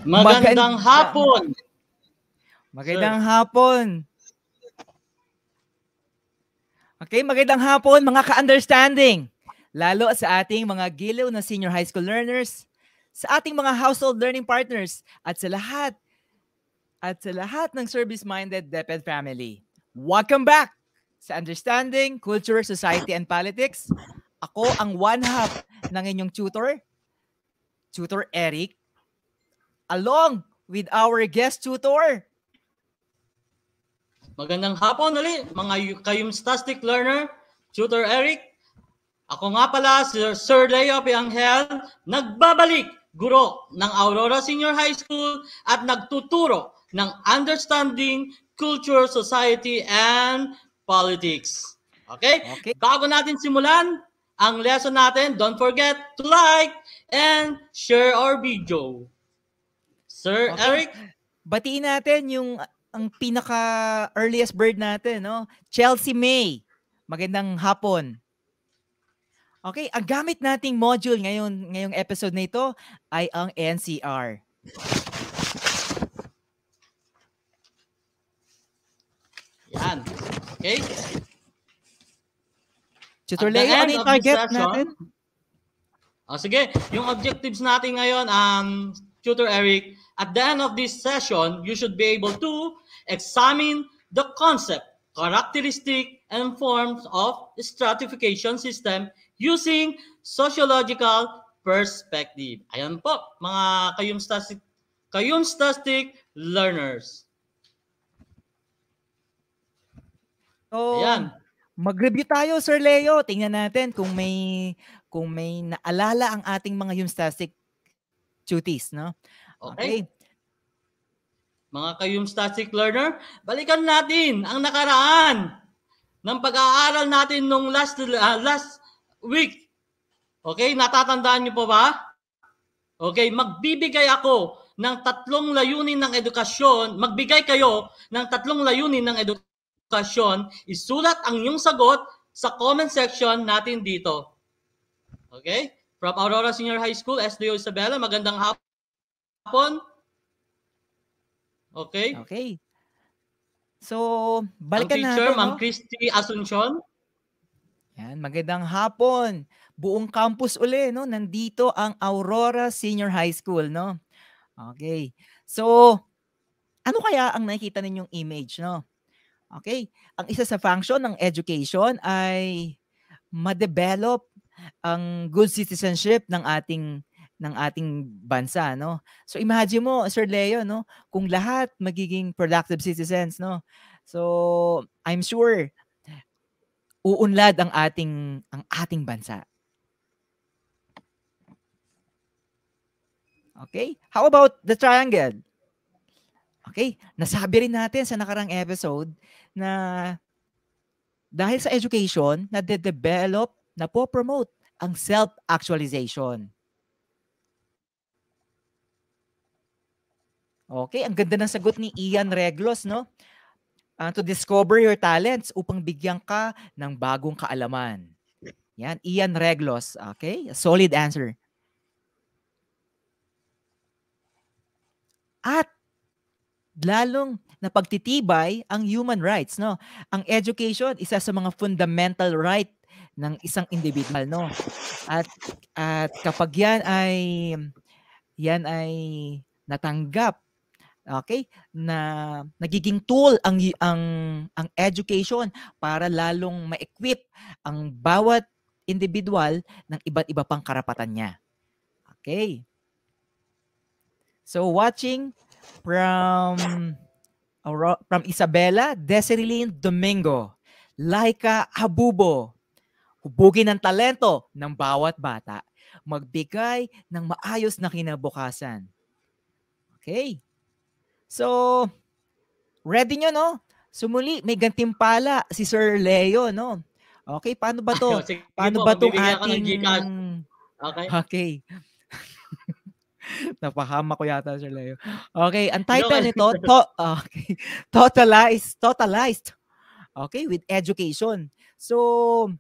Magandang hapon. Magandang hapon. Okay, magandang hapon mga ka-understanding. Lalo sa ating mga giliw na senior high school learners, sa ating mga household learning partners, at sa lahat ng service-minded DepEd family. Welcome back sa Understanding Culture, Society, and Politics. Ako ang one half ng inyong tutor, Tutor Eric, along with our guest tutor. Magandang hapon ulit mga kayumstastic learner, Tutor Eric. Ako nga pala si Sir Leo Pianghel, nagbabalik guro ng Aurora Senior High School at nagtuturo ng Understanding Culture, Society, and Politics. Okay? Bago natin simulan ang lesson natin, don't forget to like and share our video. Sir Eric? Batiin natin yung ang pinaka-earliest bird natin, no? Chelsea May. Magandang hapon. Okay, ang gamit nating module ngayong episode na ito ay ang NCR. Yan. Okay? Tutor Leo, ano yung target natin? Sige, yung objectives natin ngayon, Tutor Eric, at the end of this session, you should be able to examine the concept, characteristic, and forms of stratification system using sociological perspective. Ayan po, mga kayumstastic learners. So, ayan. Mag-review tayo, Sir Leo. Tingnan natin kung may naalala ang ating mga Yumstastic cuties, no? Okay. Mga kayumstastic learner, balikan natin ang nakaraan ng pag-aaral natin nung last week. Okay, natatandaan niyo po ba? Okay, magbibigay ako ng 3 layunin ng edukasyon. Magbigay kayo ng 3 layunin ng edukasyon. Isulat ang iyong sagot sa comment section natin dito. Okay? From Aurora Senior High School, SDO Isabela, magandang hapon. Okay? Okay. So, balikan natin. Ang teacher, Ma'am Christy Asuncion. Yan, magandang hapon. Buong campus uli, no? Nandito ang Aurora Senior High School, no? Okay. So, ano kaya ang nakikita ninyong image, no? Okay. Ang isa sa function ng education ay ma-develop ang good citizenship ng ating bansa, no? So imagine mo, Sir Leo, no, kung lahat magiging productive citizens, no? So I'm sure uunlad ang ating bansa. Okay? How about the triangle? Okay, nasabi rin natin sa nakarang episode na dahil sa education, na-develop, na-promote ang self-actualization. Okay, ang ganda ng sagot ni Ian Reglos, no? To discover your talents upang bigyan ka ng bagong kaalaman. Yan, Ian Reglos. Okay, a solid answer. At lalong napagtitibay ang human rights, no? Ang education, isa sa mga fundamental right ng isang individual, no? At kapag yan ay natanggap, okay, na nagiging tool ang education para lalong ma-equip ang bawat individual ng iba't iba pang karapatan niya. Okay. So watching from Isabela, Desiree Domingo, Laika Habubo, hubugin ang talento ng bawat bata, magbigay ng maayos na kinabukasan. Okay. So, ready nyo, no? Sumuli, may gantimpala si Sir Leo, no? Okay, paano ba to? Paano ba itong ating... Okay. Napahama ko yata, Sir Leo. Okay, ang title nito, Totalized. Okay, with education. So,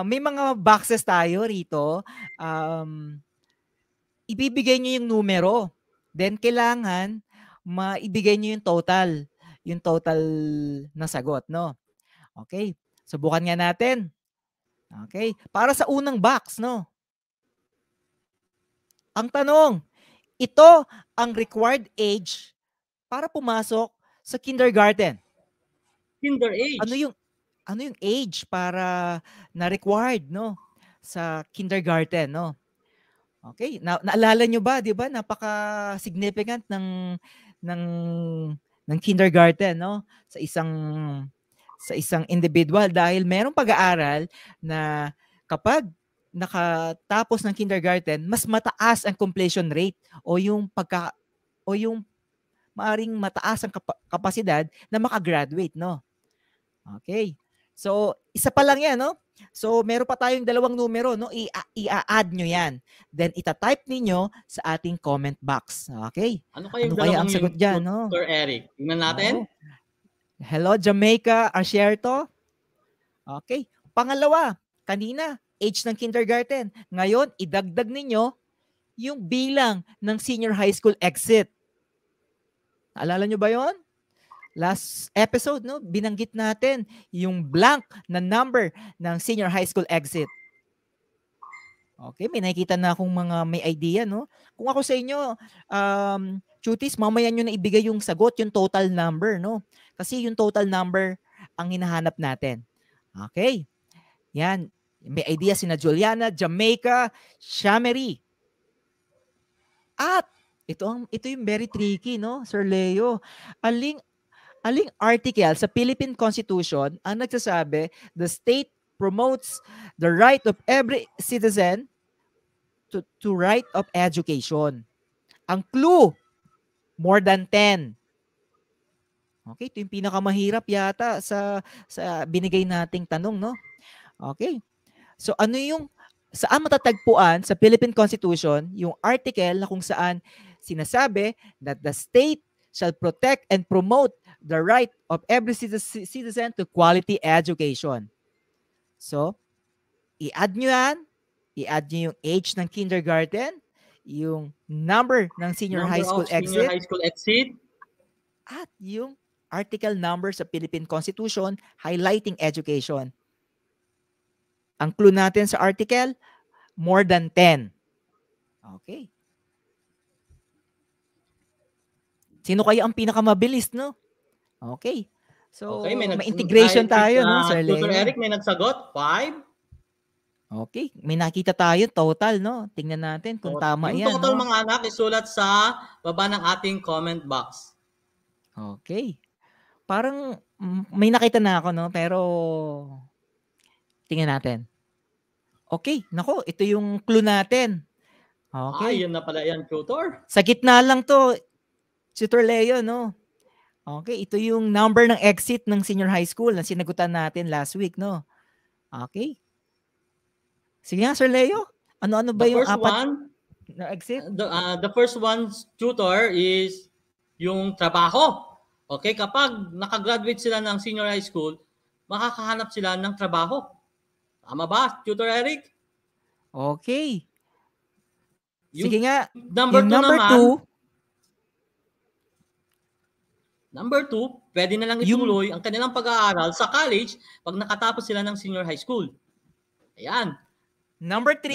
may mga boxes tayo rito. Ibibigay nyo yung numero. then kailangan maibigay niyo yung total na sagot, no? Okay, subukan nga natin. Okay, para sa unang box, no? Ang tanong, ito ang required age para pumasok sa kindergarten. Kinder age. Ano yung age para na required, no? Sa kindergarten, no? Okay, naalala nyo ba, 'di ba? Napaka-significant ng ng kindergarten, no? Sa isang individual dahil merong pag-aaral na kapag nakatapos ng kindergarten, mas mataas ang completion rate o yung maaring mataas ang kapasidad na makagraduate, no? Okay. So, isa pa lang 'yan, no? So, meron pa tayong dalawang numero, no? I-add nyo yan. Then, ita-type ninyo sa ating comment box. Okay? Ano kaya ang sagot dyan, no? Dr. Eric? Tingnan natin. Oh. Hello, Jamaica Arcierto. Okay. Pangalawa, kanina, age ng kindergarten. Ngayon, idagdag ninyo yung bilang ng senior high school exit. Naalala nyo ba yon? Last episode, no, binanggit natin yung blank na number ng senior high school exit. Okay, may nakikita na akong mga may idea, no? Kung ako sa inyo, cuties, mamaya nyo na ibigay yung sagot, yung total number, no? Kasi yung total number ang hinahanap natin. Okay. Yan. May idea sina Juliana, Jamaica, Shamery. At ito yung very tricky, no, Sir Leo. Aling article sa Philippine Constitution ang nagsasabi, the state promotes the right of every citizen to right of education. Ang clue, more than 10. Okay, ito yung pinakamahirap yata sa binigay nating tanong, no? Okay. So saan matatagpuan sa Philippine Constitution yung article na kung saan sinasabi that the state shall protect and promote the right of every citizen to quality education. So, i-add nyo yan. I-add nyo yung age ng kindergarten, yung number ng senior high school exit, at yung article number sa Philippine Constitution highlighting education. Ang clue natin sa article, more than 10. Okay. Sino kaya ang pinakamabilis, no? Okay. So, okay, may integration tayo, no, Sir Leo? Dr. Eric, may nagsagot? 5? Okay. May nakita tayo, total, no? Tingnan natin kung tama yan, yung total, no? mga anak, isulat sa baba ng ating comment box. Okay. Parang may nakita na ako, no? Pero, tingnan natin. Okay. Nako, ito yung clue natin. Okay. Yun na pala yan, tutor. Sa gitna lang to, Tutor Leo, no? Okay, ito yung number ng exit ng senior high school na sinagutan natin last week, no? Okay. Sige nga, Sir Leo. Ano-ano ba yung apat na exit? The first one, tutor, is yung trabaho. Okay, kapag nakagraduate sila ng senior high school, makakahanap sila ng trabaho. Tama ba, Tutor Eric? Okay. Sige nga. Number 2 naman. Number 2, pwede na lang ituloy ang kanilang pag-aaral sa college pag nakatapos sila ng senior high school. Ayan. Number 3.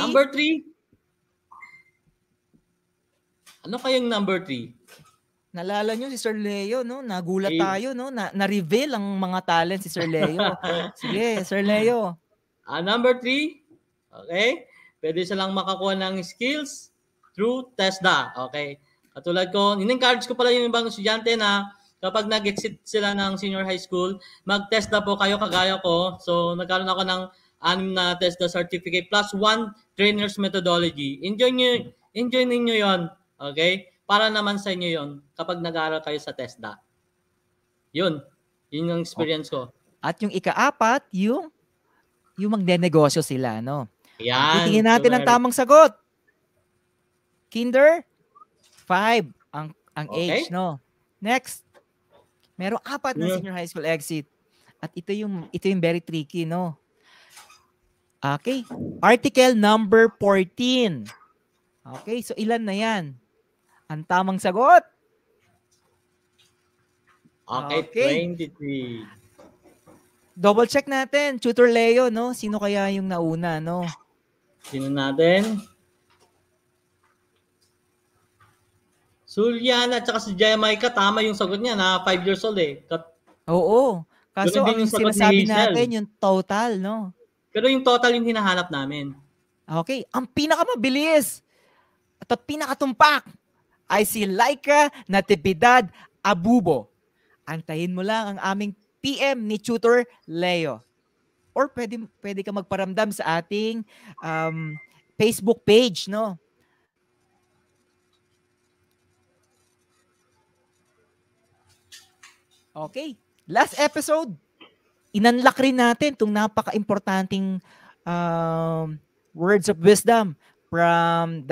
Ano kayang number 3? Nalala nyo si Sir Leo, no? Nagulat tayo, no? Na-reveal ang mga talent si Sir Leo. Sige, Sir Leo. Number 3, okay? Pwede silang makakuha ng skills through TESDA, okay? Katulad ko, in-encourage ko pala yung ibang estudyante na kapag nag-exit sila ng senior high school, mag-TESDA po kayo kagaya ko. So, nagkaroon ako ng 6 na TESDA certificate plus 1 trainer's methodology. Enjoy ninyo yon, okay? Para naman sa inyo yon kapag nag-aaral kayo sa TESDA. Yun yung experience ko. At yung ika-4, yung magne-negosyo sila, no? Yan. Tingnan natin ang tamang sagot. Kinder, 5 ang age, no? Next. Merong 4 na senior high school exit. At ito yung very tricky, no? Okay. Article number 14. Okay, so ilan na yan? Ang tamang sagot. Okay, Okay. 23. Double check natin, Tutor Leo, no? Sino kaya yung nauna, no? Sino natin? Suliana at saka si Jamaica, tama yung sagot niya na 5 years old eh. Oo. Kaso Ganun din ang yung sagot ni sinasabi Hazel. natin yung total, no? Pero yung total yung hinahanap namin. Okay. Ang pinakamabilis at pinakatumpak ay si Laika Natividad Abubo. Antayin mo lang ang aming PM ni Tutor Leo. Or pwede ka magparamdam sa ating Facebook page, no? Okay. Last episode, inunlock rin natin itong napaka-importanting words of wisdom from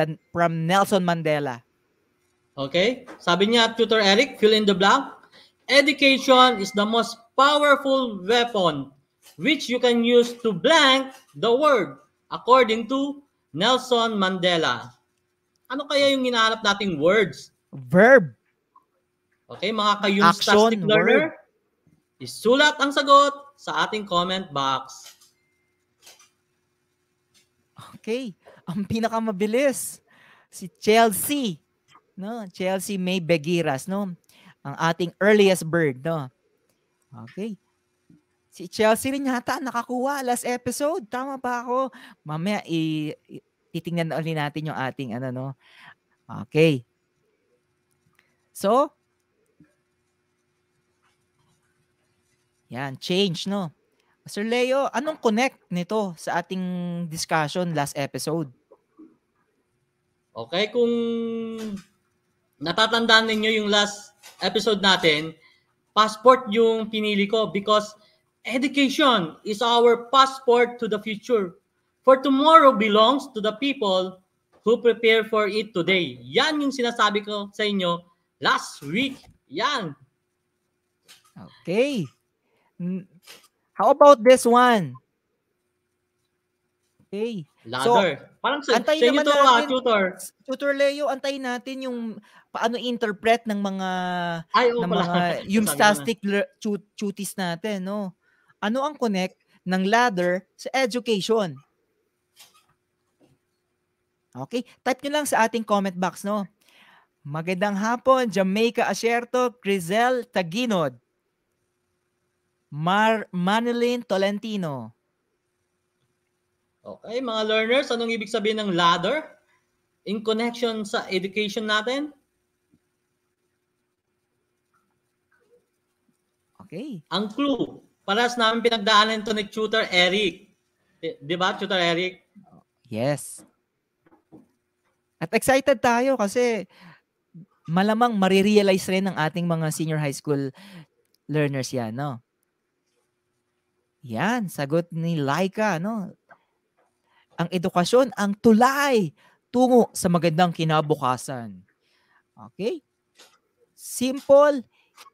Nelson Mandela. Okay? Sabi niya, Tutor Eric, fill in the blank. Education is the most powerful weapon which you can use to blank the world, according to Nelson Mandela. Ano kaya yung hinahanap nating words? Verb. Okay, mga ka-Yumstastic learner, isulat ang sagot sa ating comment box. Okay. Ang pinakamabilis, si Chelsea. No? Chelsea May Begiras, no? Ang ating earliest bird, no? Okay. Si Chelsea rin yata nakakuha last episode. Tama ba ako? Mamaya titingnan ulit natin yung ating ano, no? Okay. So, yan, change, no? Sir Leo, anong connect nito sa ating discussion last episode? Okay, kung natatandaan ninyo yung last episode natin, passport yung pinili ko because education is our passport to the future. For tomorrow belongs to the people who prepare for it today. Yan yung sinasabi ko sa inyo last week. Yan. Okay. How about this one? Okay. Ladder. So, parang sa antayin inyo naman to, natin, tutor. Tutor Leo, antayin natin yung paano interpret ng mga Yumstastic tuties natin, no? Ano ang connect ng ladder sa education? Okay, type nyo lang sa ating comment box, no? Magandang hapon, Jamaica Asierto, Crizel Taginod, Manilyn Tolentino. Okay, mga learners, anong ibig sabihin ng ladder in connection sa education natin? Okay. Ang clue, paras namin pinagdaanan ito ni Tutor Eric. Di ba, Tutor Eric? Yes. At excited tayo kasi malamang marirealize rin ng ating mga senior high school learners yan, no? Yan, sagot ni Laika, no? Ang edukasyon, ang tulay tungo sa magandang kinabukasan. Okay? Simple,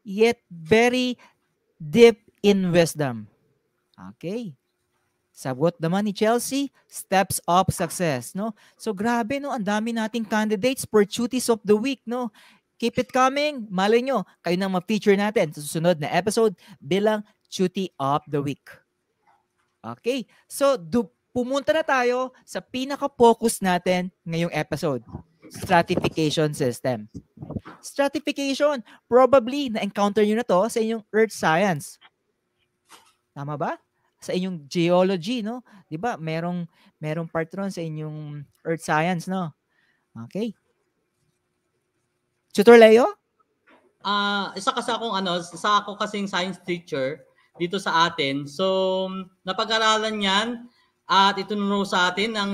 yet very deep in wisdom. Okay? Sagot naman ni Chelsea, steps of success, no? So grabe, no? Ang dami nating candidates for Tuties of the Week, no? Keep it coming. Malay nyo, kayo nang ma-feature natin sa susunod na episode bilang Tutie of the Week. Okay? So, pumunta na tayo sa pinaka-focus natin ngayong episode. Stratification system. Stratification, probably na-encounter nyo na to sa inyong earth science. Tama ba? Sa inyong geology, no? 'Di ba? Merong part ron sa inyong earth science, no? Okay. Tutor Leo? Isa ako kasing science teacher dito sa atin. So, napag-aralan 'yan at itunuro sa atin ng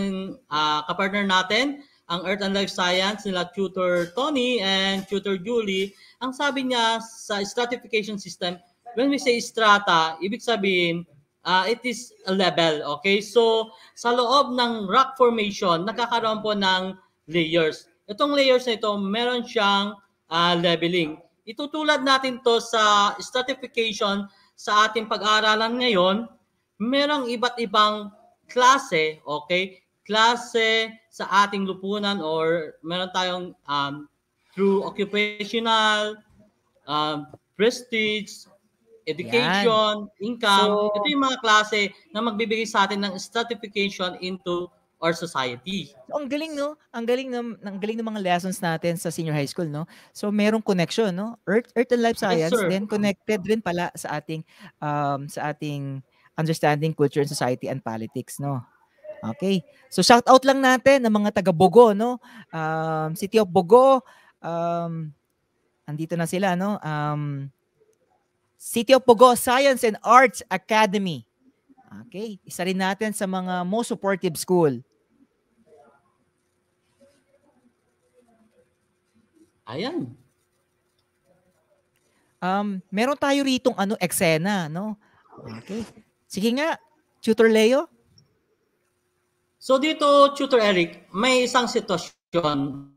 kapartner natin, ang Earth and Life Science nila Tutor Tony and Tutor Julie. Ang sabi niya sa stratification system, when we say strata, ibig sabihin it is a level, okay? So, sa loob ng rock formation, nakakaroon po ng layers. Itong layers na ito, meron siyang leveling. Itutulad natin to sa stratification sa ating pag-aaralan ngayon. Merong iba't ibang klase, okay? Klase sa ating lupunan or meron tayong through occupational, prestige, education, income. So, Ito yung mga klase na magbibigay sa atin ng stratification into our society. So, ang galing, no? Ang galing ng mga lessons natin sa senior high school, no? So, merong connection, no? Earth and Life Yes, Science, sir. then connected rin pala sa ating understanding culture and society and politics, no? Okay. So, shout out lang natin ng mga taga Bogo, no? City of Bogo, andito na sila, no? City of Bogo Science and Arts Academy. Okay. Isa rin natin sa mga most supportive school. Ayan. Meron tayo ritong eksena, no? Okay. Sige nga, Tutor Leo. So dito, Tutor Eric, may isang sitwasyon.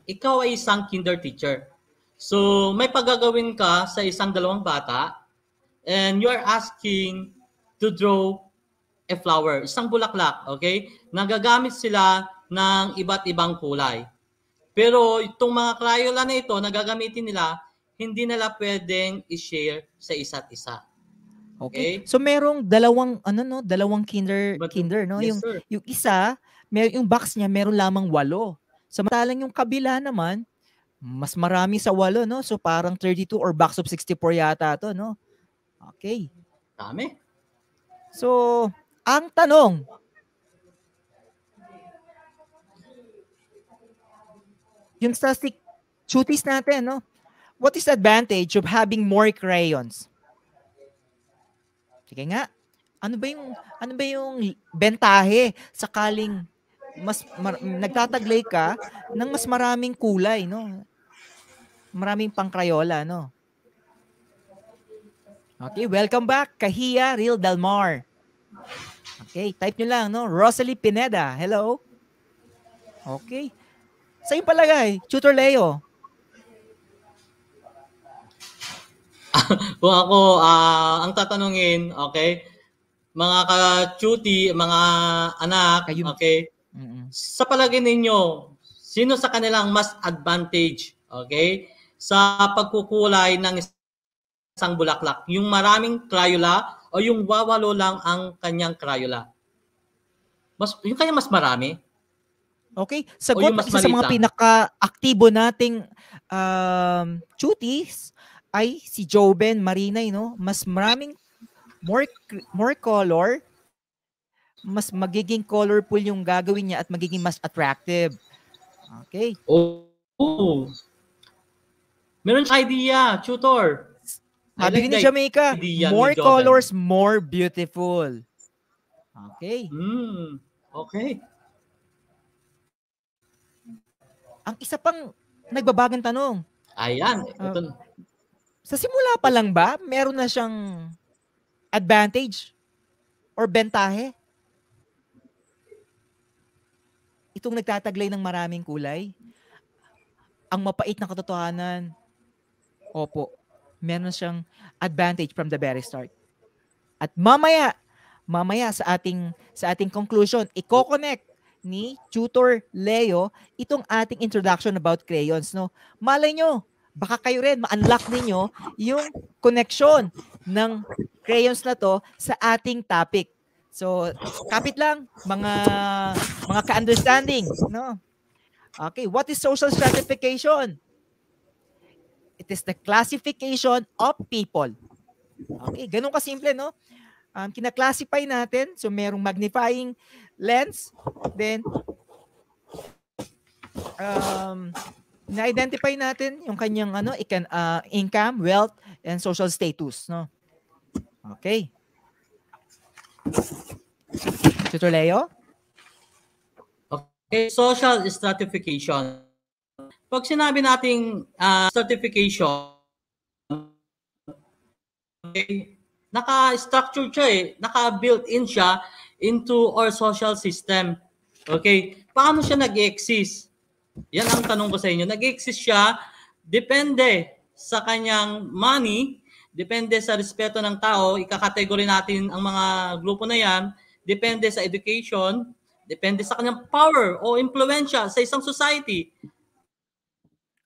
Ikaw ay isang kinder teacher. So may paggagawin ka sa isang dalawang bata and you are asking to draw a flower, isang bulaklak, okay? Nagagamit sila ng iba't ibang kulay. Pero itong mga Crayola na ito, nagagamitin nila, hindi nila pwedeng i-share sa isa't isa. Okay. So merong dalawang kinder, no? Yes, sir. Yung isa, yung box niya meron lamang 8. Samantalang yung kabila naman, mas marami sa 8, no? So parang 32 or box of 64 yata to, no? Okay. Dami. So, ang tanong, yung statistic cuties natin, no? What is the advantage of having more crayons? Sige nga. Ano ba yung bentahe sakaling nagtataglay ka ng mas maraming kulay, no? Maraming pang Crayola, no? Okay, welcome back, Kahia Real Dalmar. Okay, type nyo lang, no? Rosalie Pineda, hello? Okay. Sa'yo palagay, Tutor Leo. Kung ako, ang tatanungin, okay, mga ka-cutie, mga anak, okay, sa palagay ninyo, sino sa kanilang mas advantage, okay, sa pagkukulay ng isang bulaklak? Yung maraming Crayola o yung wawalo lang ang kanyang Crayola? Yung kanya mas marami? Okay, sagot ng isa sa mga pinaka-aktibo nating cuties ay si Joben Marinay, no? Mas maraming more color, mas magiging colorful yung gagawin niya at magiging mas attractive. Okay. Oh. Meron siya idea, Tutor. Sabi ni Jamaica, more colors, more beautiful. Okay. Okay. Ang isa pang nagbabagang tanong. Ayan. Sa simula pa lang ba, meron na siyang advantage or bentahe? Itong nagtataglay ng maraming kulay? Ang mapait na katotohanan, opo, meron siyang advantage from the very start. At mamaya sa ating conclusion, i-connect ni Tutor Leo itong ating introduction about crayons, no? Malay nyo, baka kayo rin ma-unlock ninyo yung connection ng crayons na to sa ating topic. So, kapit lang mga ka-understanding, no? Okay, what is social stratification? It is the classification of people. Okay, ganun kasimple, no? Kina-classify natin, so merong magnifying lens, then na-identify natin yung kanyang income, wealth, and social status, no? Okay. Tutor Leo? Okay, social stratification. Pag sinabi nating stratification, okay, naka-structured siya naka-built-in siya into our social system. Okay, paano siya nag-exist? Yan ang tanong ko sa inyo. Nag-exist siya, depende sa kanyang money, depende sa respeto ng tao, ikakategory natin ang mga grupo na yan, depende sa education, depende sa kanyang power o impluensya sa isang society.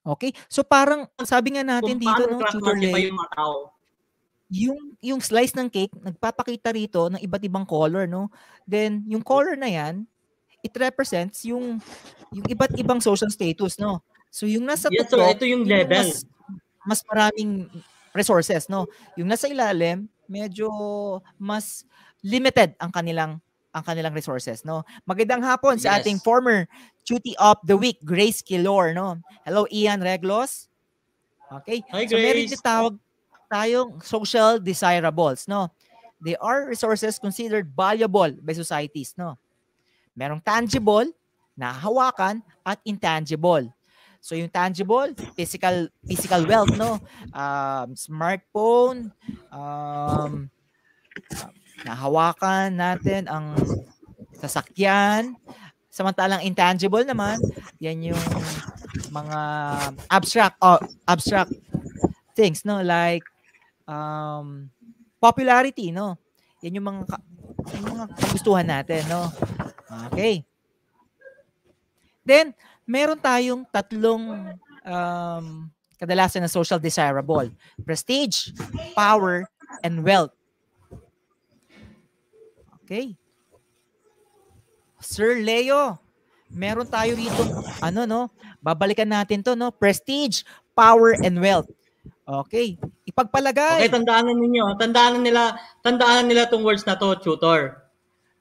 Okay? So parang sabi nga natin Kung dito, paano no, Tutor i-classify Leo, yung mga tao. yung slice ng cake, nagpapakita rito ng iba't ibang color, no? Then, yung color na yan, it represents yung iba't ibang social status, no? So, yung nasa Yes, sir. tuktok, Ito yung yun yung level. mas maraming resources, no? Yung nasa ilalim, medyo mas limited ang kanilang resources, no? Magandang hapon sa ating Yes. former Cutie of the Week, Grace Kilor, no? Hello, Ian Reglos. Okay? Hi, So, meron Grace. tinatawag tayong social desirables, no? They are resources considered valuable by societies, no? Merong tangible, nahahawakan, at intangible. So yung tangible, physical wealth, no? Smartphone, nahawakan natin ang sasakyan. Samantalang intangible naman, yan yung mga abstract things, no? Like popularity, no? Yan yung mga kagustuhan natin, no? Okay. Then, meron tayong tatlong kadalasan na social desirable. Prestige, power, and wealth. Okay. Sir Leo, meron tayo rito, babalikan natin to, no? Prestige, power, and wealth. Okay. Ipagpalagay. Okay, tandaan nila tong words na to, tutor.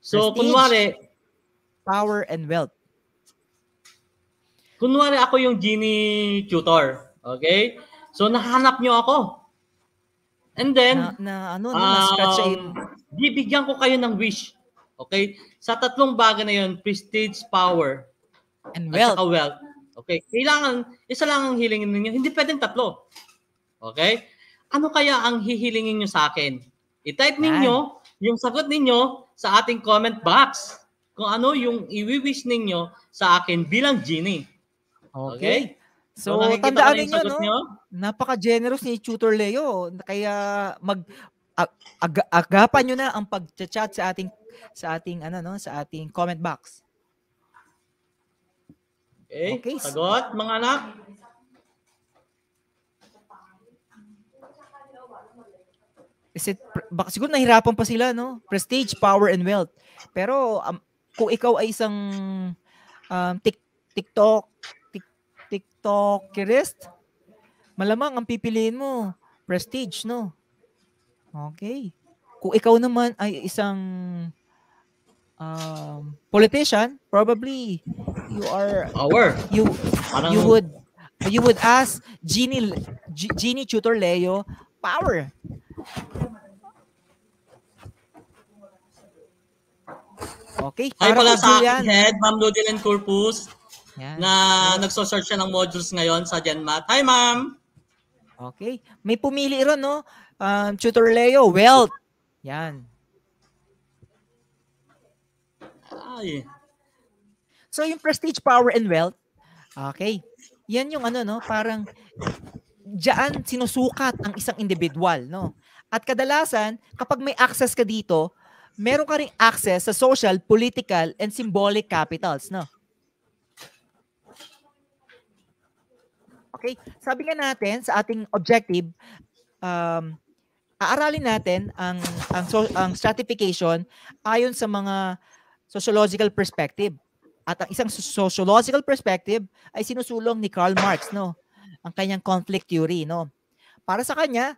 So, Prestige, kunwari, power, and wealth. Kunwari ako yung genie tutor. Okay? So, nahanap nyo ako. And then, bibigyan ko kayo ng wish. Okay? Sa tatlong bagay na yun, prestige, power, and wealth. At saka wealth. Okay? Kailangan, isa lang ang hilingin ninyo. Hindi pwedeng tatlo. Okay? Ano kaya ang hihilingin nyo sa akin? I-type ninyo yung sagot ninyo sa ating comment box. Kung ano yung i-wish ninyo sa akin bilang genie. Okay. So tandaan niyo, no? Napaka-generous ni Tutor Leo. Kaya agapan niyo na ang pag-chat sa ating comment box. Okay. Sagot, mga anak. Siguro nahirapan pa sila, no? Prestige, power, and wealth. Pero kung ikaw ay isang TikTokerist, malamang ang pipiliin mo, prestige, no? Okay. Kung ikaw naman ay isang politician, probably you are power. You would ask Genie Tutor Leo, power. Okay. Ay pala sa aking head, Ma'am Ludilyn Corpus. Yan. Na nagso-search siya ng modules ngayon sa GenMath. Hi, ma'am! Okay. May pumili ron, no? Tutor Leo, wealth. Yan. Ay. So, yung prestige, power, and wealth, okay. Yan yung parang diyan sinusukat ang isang individual, no? At kadalasan, kapag may access ka dito, meron ka ring access sa social, political, and symbolic capitals, no? Okay? Sabi nga natin sa ating objective, aaralin natin ang stratification ayon sa mga sociological perspective. At ang isang sociological perspective ay sinusulong ni Karl Marx, no? Ang kanyang conflict theory, no? Para sa kanya,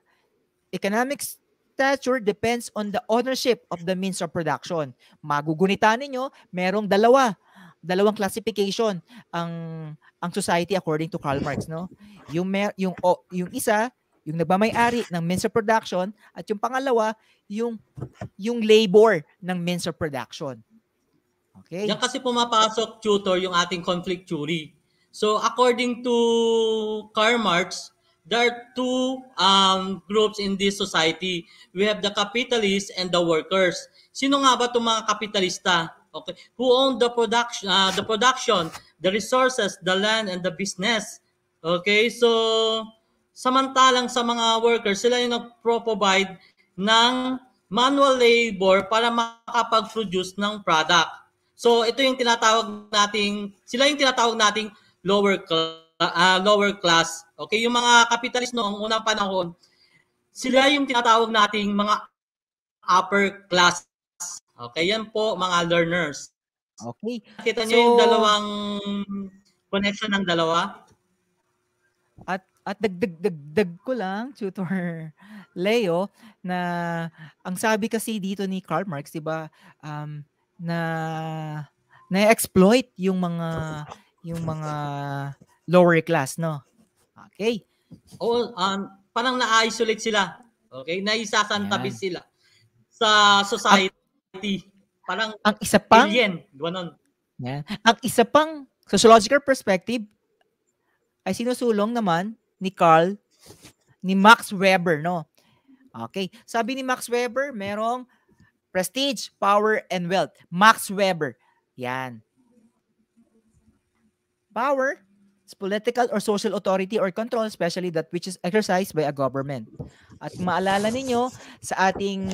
economic stature depends on the ownership of the means of production. Magugunita ninyo, merong dalawang classification ang society according to Karl Marx, no? Yung isa, yung nagmamay-ari ng means of production, at yung pangalawa, yung labor ng means of production. Okay? Yan kasi pumapasok, tutor, yung ating conflict theory. So according to Karl Marx, there are two groups in this society. We have the capitalists and the workers. Sino nga ba itong mga kapitalista? Okay, who own the production, the resources, the land, and the business. Okay, so samantalang sa mga workers, sila yung nag-provide ng manual labor para makapag-produce ng product. So ito yung sila yung tinatawag nating lower class. lower class. Okay, yung mga capitalist noong unang panahon, sila yung tinatawag nating mga upper class. Okay, yan po mga learners. Okay. Kita niyo yung dalawang connection ng dalawa? At dagdag ko lang, Tutor Leo, na ang sabi kasi dito ni Karl Marx, 'di ba, na na-exploit yung mga lower class, no? Okay. Oo, parang na-isolate sila. Okay, naisasantabi Yan. sila sa society. Parang Ang isa pang alien, gano'n. yan. Ang isa pang sociological perspective ay sinusulong naman ni Max Weber, no? Okay. Sabi ni Max Weber, merong prestige, power, and wealth. Max Weber. Yan. Power is political or social authority or control, especially that which is exercised by a government. At maalala ninyo, sa ating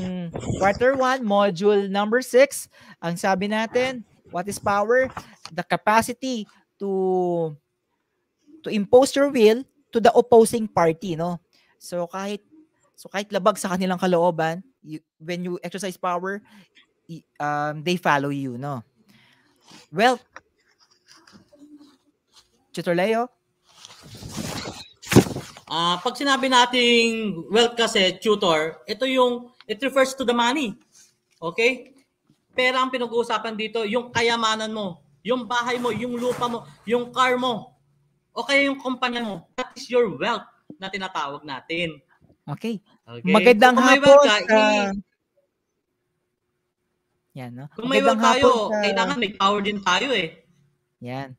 quarter 1, module number 6, ang sabi natin, what is power? The capacity to impose your will to the opposing party, no? So kahit labag sa kanilang kalooban, when you exercise power, they follow you, no? Well, Tutor Leo? Pag sinabi nating wealth kasi, tutor, it refers to the money. Okay? Pera ang pinag-uusapan dito, yung kayamanan mo, yung bahay mo, yung lupa mo, yung car mo, o kaya yung kumpanya mo. That is your wealth na tinatawag natin. Okay. Okay? Magandang Kung may hapon wealth ka, yan, no? Kung may wealth tayo, kailangan may power din tayo eh. Yan.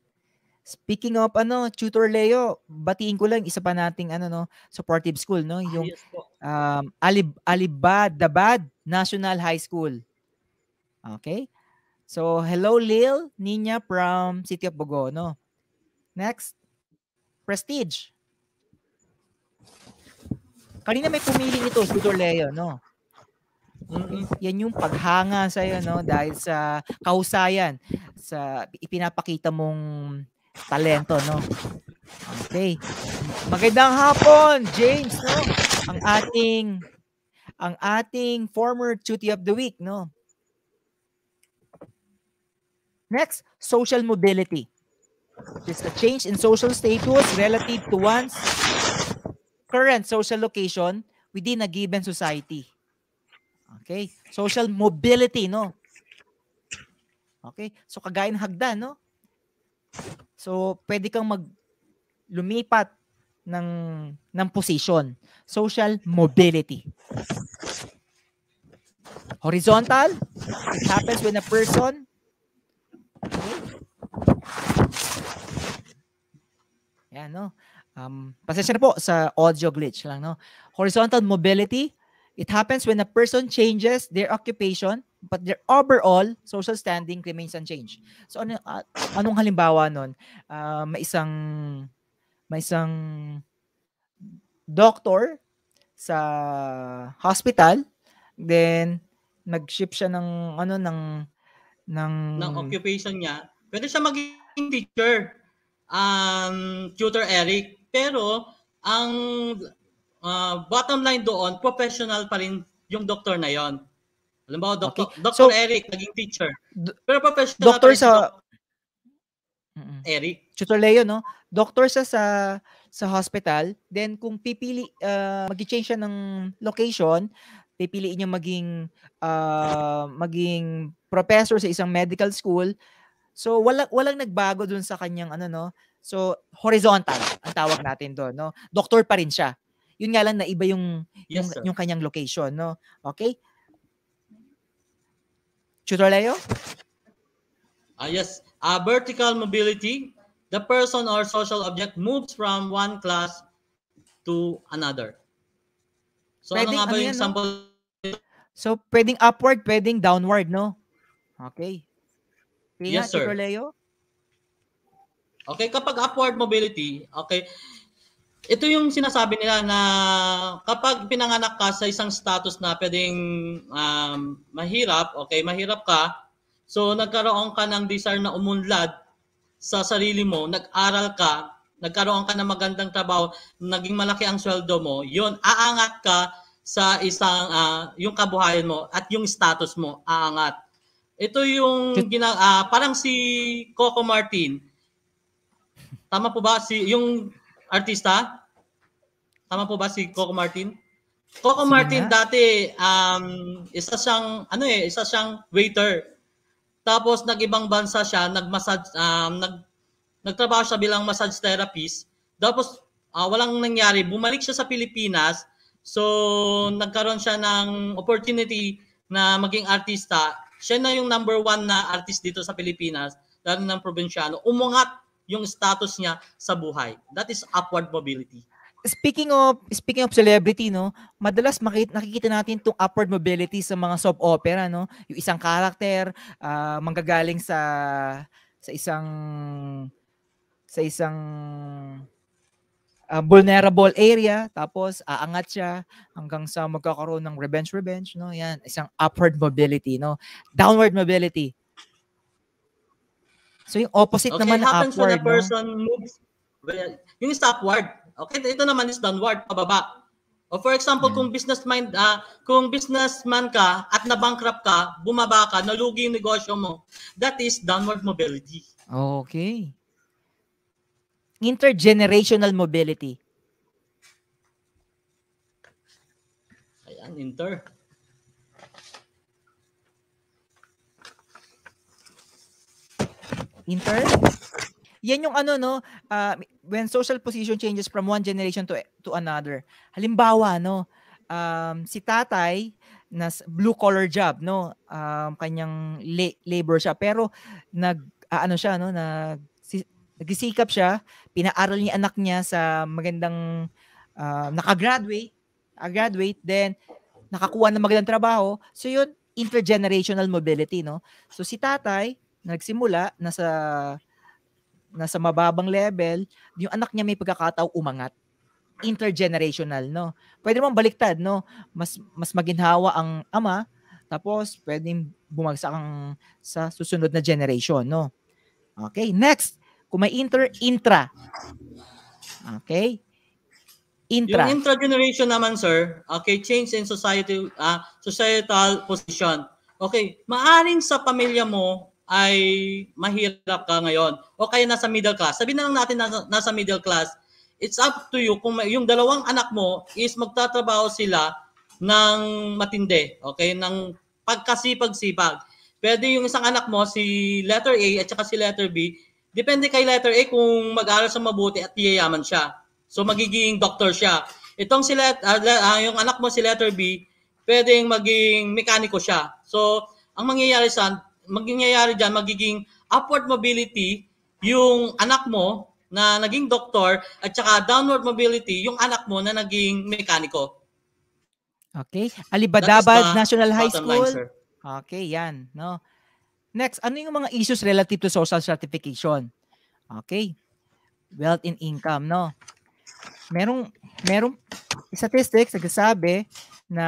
Speaking of Tutor Leo, batiin ko lang isa pa nating supportive school, no? Yung yes po. Alibadabad National High School. Okay? So, hello Lil Nina from City of Bogo, no? Next, Prestige. Kanina may pumili nito, Tutor Leo, no? Yan yung paghanga sa'yo, no? Dahil sa kahusayan, sa ipinapakita mong talento, no? Okay. Magandang hapon, James, no? Ang ating former Tutor of the Week, no? Next, social mobility. It's a change in social status relative to one's current social location within a given society. Okay? Social mobility, no? Okay? So, kagaya ng hagdan, no? So, pwede kang lumipat ng position. Social mobility. Horizontal, it happens when a person yan, no? Pasensya na po sa audio glitch lang, no? Horizontal mobility, it happens when a person changes their occupation but their overall social standing remains unchanged. So anong halimbawa nun? May isang doctor sa hospital, then nag-shift siya ng occupation niya. Pwede siya maging teacher, Tutor Eric, pero ang bottom line doon, professional pa rin yung doctor na yon. Halimbawa, Dr. Eric, naging teacher. Pero professional doctor sa Eric. Tutor Leo, no? Doctor sa hospital, then kung mag-change siya ng location, pipiliin niya maging professor sa isang medical school. So walang nagbago dun sa kanyang So horizontal ang tawag natin doon, no? Doctor pa rin siya. Yun nga lang na iba yung kanyang location, no? Okay? Tutor Leo? Yes. Vertical mobility, the person or social object moves from one class to another. So ano nga ba yung example? No? So pwedeng upward, pwedeng downward, no? Okay. Yes, sir. Tutor Leo? Okay, kapag upward mobility, okay, ito yung sinasabi nila na kapag pinanganak ka sa isang status na pwedeng mahirap, okay, mahirap ka, so nagkaroon ka ng desire na umunlad sa sarili mo, nag-aral ka, nagkaroon ka ng magandang trabaho, naging malaki ang sweldo mo, yun, aangat ka sa isang, yung kabuhayan mo at yung status mo, aangat. Ito yung, parang si Coco Martin. Tama po ba? Yung artista? Tama po ba si Coco Martin? Coco Sige Martin nga. dati, isa siyang waiter. Tapos nag-ibang bansa siya, nagtrabaho siya bilang massage therapist. Tapos walang nangyari, bumalik siya sa Pilipinas. So nagkaroon siya ng opportunity na maging artista. Siya na yung number 1 na artist dito sa Pilipinas, lalo ng probinsyano. Umungat yung status niya sa buhay. That is upward mobility. Speaking of celebrity, no, madalas nakikita natin tong upward mobility sa mga soap opera, no? Yung isang karakter manggagaling sa isang vulnerable area, tapos aangat siya hanggang sa magkakaroon ng revenge, no? Yan, isang upward mobility, no? Downward mobility. So yung opposite naman ng happens upward, when a person moves, yung is upward. Okay, ito naman is downward, pababa. O for example, kung businessman ka at na-bankrupt ka, bumaba ka, nalugi yung negosyo mo, that is downward mobility. Okay. Intergenerational mobility. Ayan, inter. Yan yung ano, no, when social position changes from one generation to another. Halimbawa, no, si tatay na blue collar job, no, kanyang labor siya, pero nagsisikap siya, pinaaral niya anak niya sa magandang nakagraduate, then nakakuha ng magandang trabaho. So yun, intergenerational mobility, no. So si tatay nagsimula nasa mababang level, yung anak niya may pagkakataong umangat. Intergenerational, no. Pwede naman baliktad, no. Mas maginhawa ang ama, tapos pwedeng bumagsak ang sa susunod na generation, no. Okay, next, kung may intra. Okay? Intra. Yung intra-generation naman, sir, okay, change in societal position. Okay, maaring sa pamilya mo ay mahirap ka ngayon o kaya nasa middle class. Sabihin na lang natin nasa middle class. It's up to you kung yung dalawang anak mo is magtatrabaho sila ng matindi, okay, ng pagkasipag-sipag. Pwede yung isang anak mo, si letter A at saka si letter B, depende kay letter A kung mag-aaral sa mabuti at yayaman siya. So magiging doctor siya. Itong yung anak mo si letter B, pwedeng maging mekaniko siya. So ang mangyayari diyan, magiging upward mobility yung anak mo na naging doktor at saka downward mobility yung anak mo na naging mekaniko. Okay. Alibadabad National High School. Line, okay, yan, no. Next, ano yung mga issues relative to social stratification? Okay. Wealth and income, no. Merong statistics nagsasabi na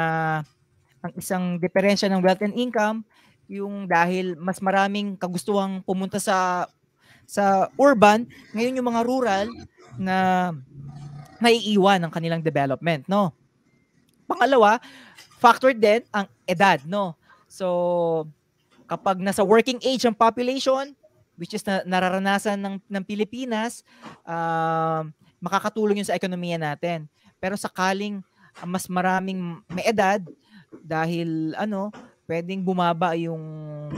ang isang diferensya ng wealth and income yung dahil mas maraming kagustuhang pumunta sa urban, ngayon yung mga rural na naiiwan ng kanilang development, no. Pangalawa, factor din ang edad, no. So kapag nasa working age ang population, which is nararanasan ng Pilipinas, makakatulong yun sa ekonomiya natin. Pero sakaling mas maraming may edad, dahil pwedeng bumaba yung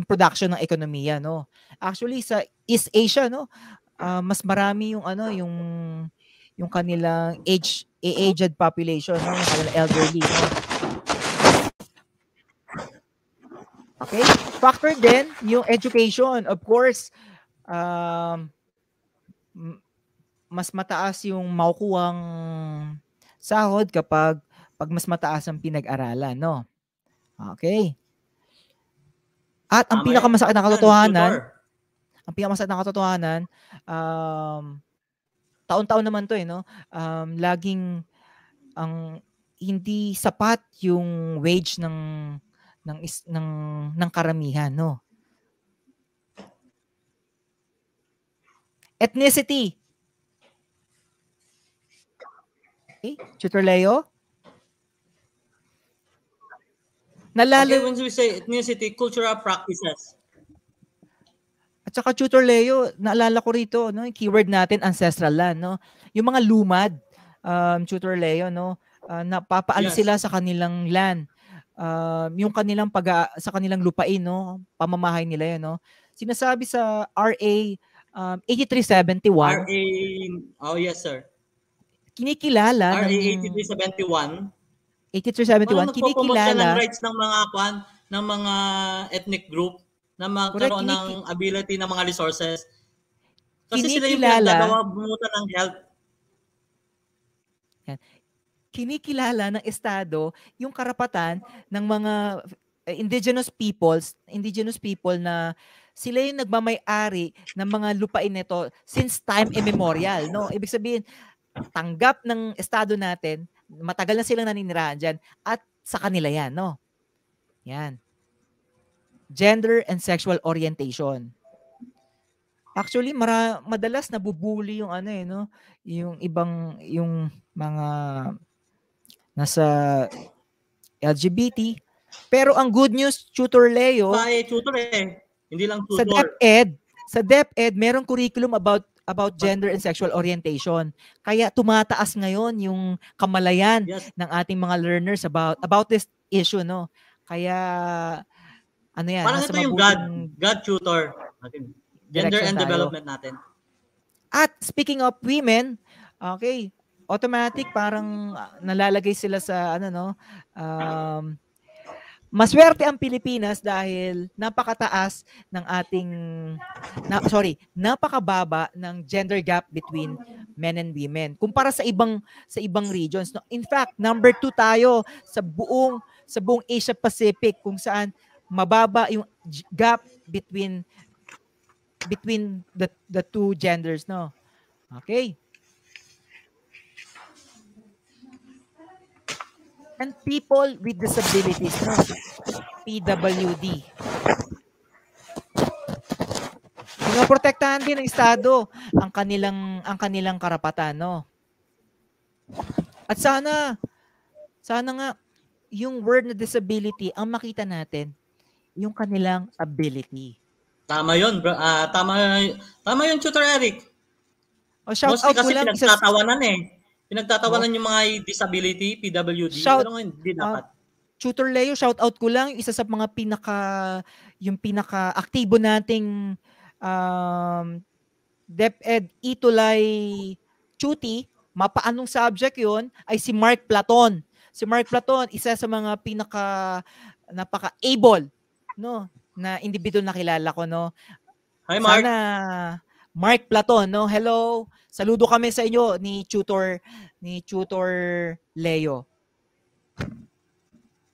production ng ekonomiya, no. Actually sa East Asia, no, mas marami yung yung kanilang aged population, no, yung kanilang elderly, no. Okay? Factor din yung education. Of course, mas mataas yung makukuhang sahod kapag mas mataas ang pinag-aralan, no? Okay. At ang pinakamasakit na katotohanan, taon-taon naman to, no? Laging ang hindi sapat yung wage ng karamihan, no? Ethnicity. Okay, Tutor Leo? Okay, when we say ethnicity, cultural practices. At saka Tutor Leo, naalala ko rito, no, yung keyword natin, ancestral land, no? Yung mga lumad, Tutor Leo, no, napapaalis Yes. sila sa kanilang land. Yung kanilang sa kanilang lupain, no, pamamahay nila yan, no. Sinasabi sa RA 8371, RA, oh yes sir. kinikilala RA ng 8371. 8371, Nagpo-promote siya ng kinikilala, rights ng mga ng mga ethnic group na correct, magkaroon ng ability ng mga resources. Kasi sila yung kinikilala, pinagdadawabutan ng health. kinikilala ng Estado yung karapatan ng mga indigenous people na sila yung nagmamay-ari ng mga lupain nito since time immemorial, no? Ibig sabihin, tanggap ng Estado natin, matagal na silang naninirahan dyan, at sa kanila yan, no? Yan. Gender and sexual orientation. Actually, madalas nabubuli yung ano no? Yung mga nasa LGBT. Pero ang good news, Tutor Leo, Tutor hindi lang tutor. Sa DepEd, merong curriculum about gender and sexual orientation. Kaya tumataas ngayon yung kamalayan ng ating mga learners about this issue, no? Kaya ano yan, parang ito yung God Tutor natin. Gender and development natin. At speaking of women, okay, automatic parang nalalagay sila sa maswerte ang Pilipinas dahil napakataas ng napakababa ng gender gap between men and women kumpara sa ibang regions, no? In fact, number 2 tayo sa buong Asia Pacific kung saan mababa yung gap between the two genders, no? Okay. And people with disabilities, no? PWD. Pinoprotektahan din ng Estado ang kanilang karapatan, no? At sana nga yung word na disability ang makita natin yung kanilang ability. Tama yun, bro. Tama yun, Tutor Eric. Shout out kasi ko lang pinagtatawanan Pinagtatawanan yung mga disability, PWD. Pero hindi dapat. Tutor Leo, shout out ko lang, isa sa mga pinaka-aktibo nating DepEd Itulay Chuti, mapaanong subject yun, ay si Mark Platon. Si Mark Platon, isa sa mga napaka-able, no, na individual na kilala ko, no. Hi, Mark. Sana Mark Platon, no? Hello. Saludo kami sa inyo ni Tutor Leo.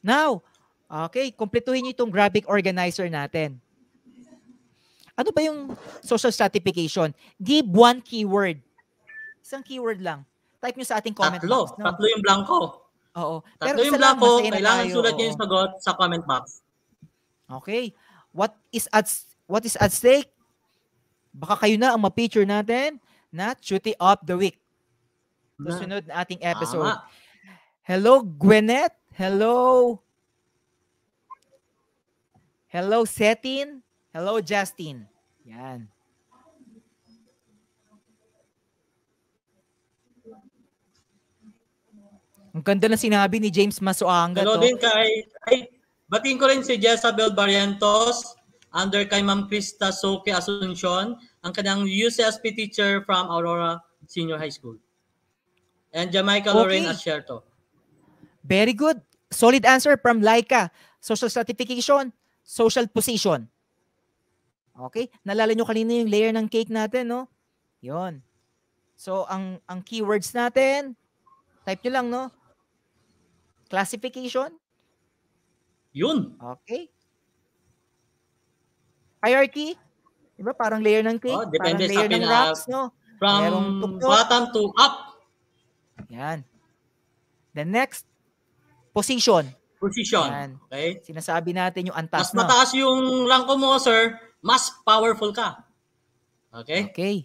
Now, okay, kumpletuhin niyo itong graphic organizer natin. Ano ba yung social stratification? Give one keyword. Isang keyword lang. Type niyo sa ating comment box. No? Tatlo yung blanco. Oo. Tatlo yung blanco, kailangan sulat niyo yung sagot sa comment box. Okay. What is at stake? Baka kayo na ang ma-feature natin na Chuti of the Week. Susunod na ating episode. Tama. Hello, Gwyneth. Hello. Hello, Setin. Hello, Justin. Yan. Ang ganda na sinabi ni James Masuanga. Hello din batiin ko rin si Jezabel Barrientos, under kay Ma'am Krista Soke Asuncion, ang kanyang UCSP teacher from Aurora Senior High School. And Jamaica Lorraine Asierto. Very good. Solid answer from Laika. Social stratification, social position. Okay? Nalala nyo kanina yung layer ng cake natin, no? Yun. So, ang keywords natin, type nyo lang, no? Classification. Yun. Okay. Hierarchy. Diba? Parang layer ng cake. Parang layer ng rocks, no? From bottom to up. Yan. The next, position. Position. Yan. Okay. Sinasabi natin yung antas. Mas mataas yung ranko mo, sir, mas powerful ka. Okay? Okay.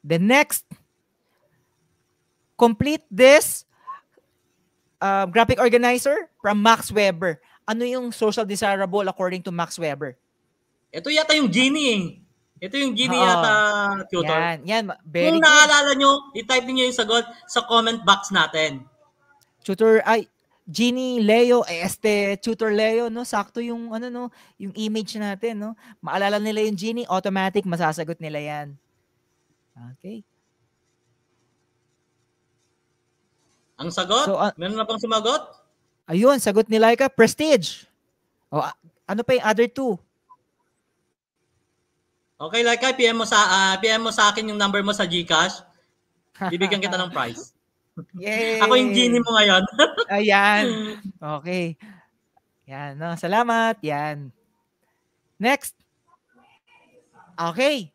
The next, Complete this graphic organizer from Max Weber. Ano yung social desirable according to Max Weber? Ito yata yung Genie eh. Ito yung Genie Oo. yata, tutor. Yan. Very Kung good. naalala nyo, i-type niyo yung sagot sa comment box natin. Tutor, Genie Leo, Tutor Leo, no? Sakto yung, yung image natin, no? Maalala nila yung Genie, automatic, masasagot nila yan. Okay. Ang sagot? So, Meron na pang sumagot? Ayun, sagot ni Laika, Prestige. O, ano pa yung other two? Okay, Laika, PM mo sa akin yung number mo sa GCash. Bibigyan kita ng prize. Yay! Ako yung Genie mo ngayon. Ayan. Okay. Yan, no? Salamat. Yan. Next. Okay.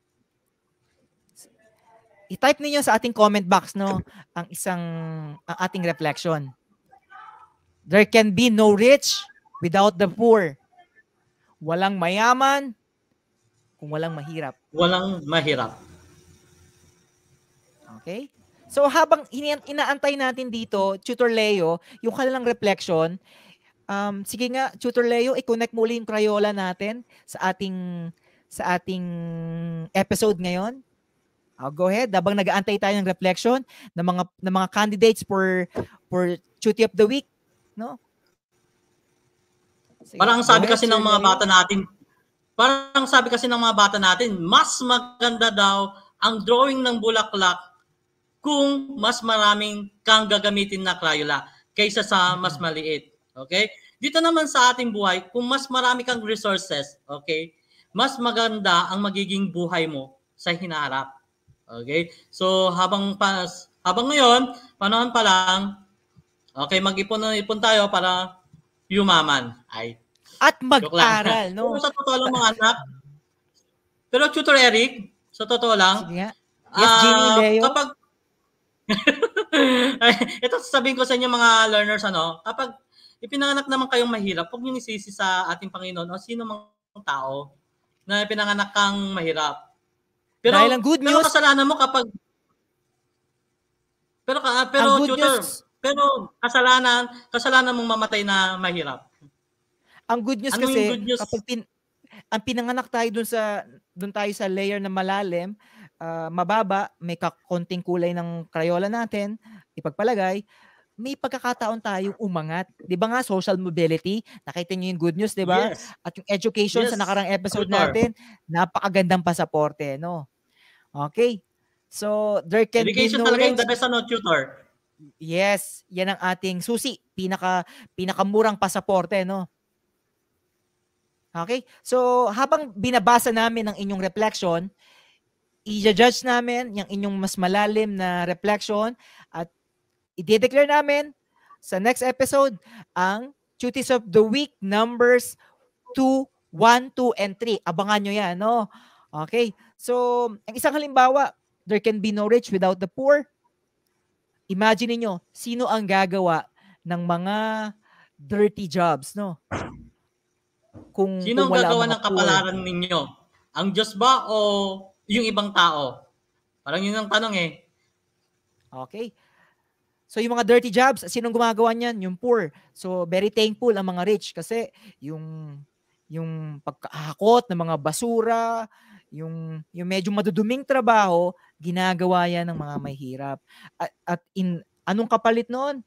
I-type niyo sa ating comment box, no, ang ating reflection. There can be no rich without the poor. Walang mayaman kung walang mahirap. Walang mahirap. Okay? So habang inaantay natin dito, Tutor Leo, yung kanilang reflection, sige nga, Tutor Leo, i-connect mo ulit yung Crayola natin sa ating episode ngayon. Go ahead, habang nag-aantay tayo ng reflection ng mga candidates for Cutie of the Week, no? Sige, parang sabi ahead, kasi ng mga bata natin, mas maganda daw ang drawing ng bulaklak kung mas maraming kang gagamitin na Crayola kaysa sa mas maliit. Okay? Dito naman sa ating buhay, kung mas marami kang resources, okay, mas maganda ang magiging buhay mo sa hinaharap. Okay? So, habang ngayon, panahon pa lang, okay, mag-ipon tayo para yumaman. At mag-aral, no? Pero sa totoo lang, mga anak, pero Tutor Eric, sa totoo lang, sige nga. Yes, Genie, Leo. Kapag, ito sasabihin ko sa inyo mga learners, kapag ipinanganak naman kayong mahirap, huwag niyong isisi sa ating Panginoon o sino mang tao na ipinanganak kang mahirap. Pero, dahil ang good news, kasalanan mo kapag pero Tutor, pero kasalanan mong mamatay na mahirap. Ang good news kasi good news? Kapag ang pinanganak tayo doon tayo sa layer na malalim, mababa, may konting kulay ng Crayola natin, ipagpalagay, may pagkakataon tayong umangat. 'Di ba nga social mobility? Nakita niyo yung good news, 'di ba? Yes. At yung education sa nakarang episode natin, napakagandang pasaporte, no? Okay. So, there can education be no talaga yung the best, Tutor. Yes, yan ang ating susi, pinakamurang pasaporte, no? Okay? So, habang binabasa namin ang inyong reflection, i-judge namin yung inyong mas malalim na reflection at i-declare namin sa next episode ang Cuties of the Week numbers 2, 1, 2, and 3. Abangan nyo yan, no? Okay? So, ang isang halimbawa, there can be no rich without the poor. Imagine niyo, sino ang gagawa ng mga dirty jobs, no? Sino ang gagawa ng kapalaran ninyo? Ang Diyos ba o yung ibang tao? Parang yun ang tanong eh. Okay. So yung mga dirty jobs, sinong gumagawa niyan? Yung poor. So very thankful ang mga rich kasi yung pagkahakot ng mga basura, yung medyo maduduming trabaho, ginagawa yan ng mga mahirap. At anong kapalit noon?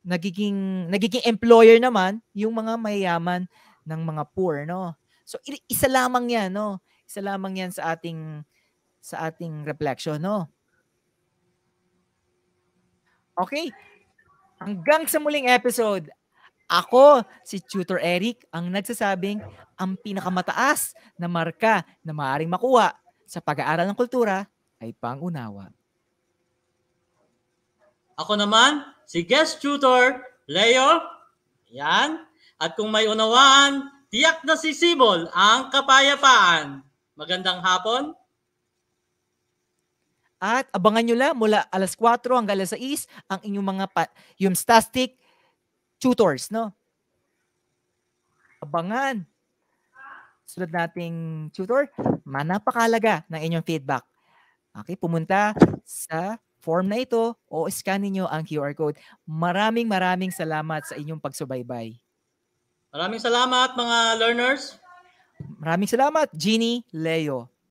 Nagiging employer naman yung mga mayayaman ng mga poor, no? So isa lamang 'yan, no? Isa lamang 'yan sa ating reflection, no? Okay. Hanggang sa muling episode. Ako, si Tutor Eric, ang nagsasabing ang pinakamataas na marka na maaaring makuha sa pag-aaral ng kultura ay pangunawa. Ako naman, si Guest Tutor Leo. Yan. At kung may unawaan, tiyak na sisibol ang kapayapaan. Magandang hapon. At abangan nyo lang mula alas 4 hanggang alas 6 ang inyong mga yung Stastic tutors, no? Abangan. Sunod nating tutor, napakahalaga ng inyong feedback. Okay, pumunta sa form na ito o scan niyo ang QR code. Maraming salamat sa inyong pagsubaybay. Maraming salamat mga learners. Maraming salamat, Jeannie, Leo.